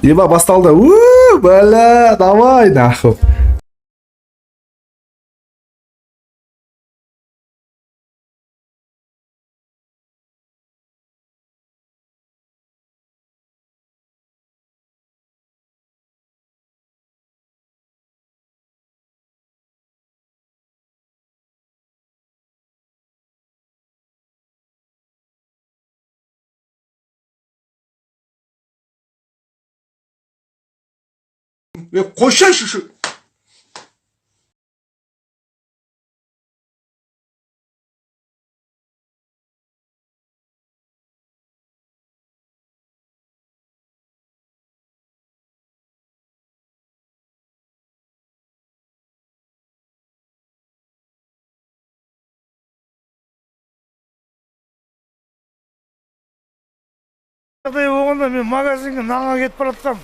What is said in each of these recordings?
Еба басталды. Бля, давай, нахуй. Қойсайшы şu. Жағдай болғанда мен магазинге нанға кетіп бара жатсам.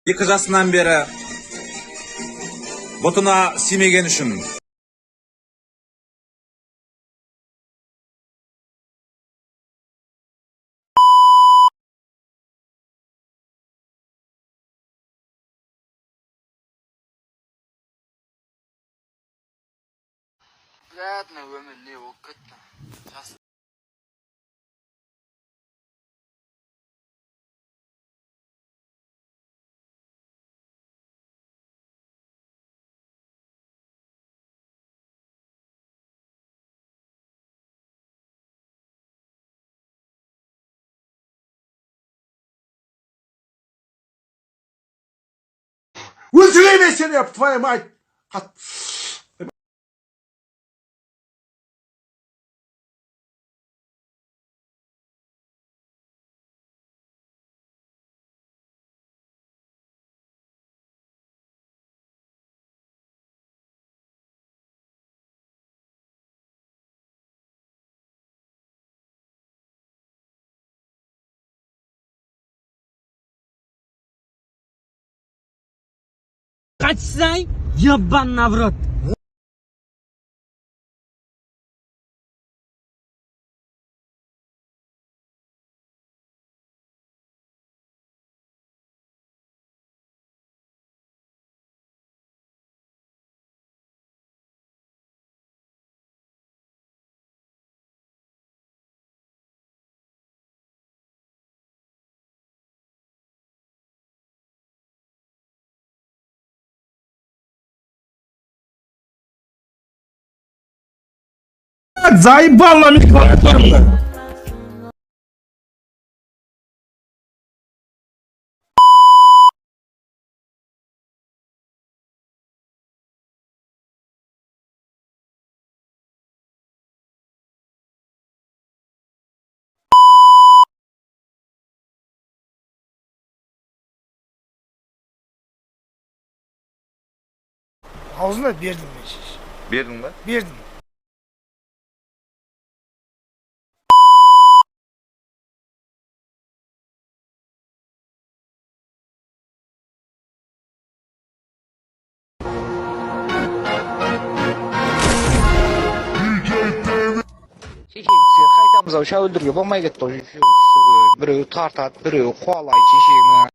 2 жасынан бері бұтына симеген үшін. Ладно, өмір не болып кетті. Өлтіреме сені, твоя мать. Качсай, ебан в рот. Заебал на меня. Аузына бердім мен шеш. Бердің ба? Бердім. Шешем, сен қайтамыз ау, шәуілдірге болмай кетті ғой. Біреу тартады, біреу қуалайды шешені.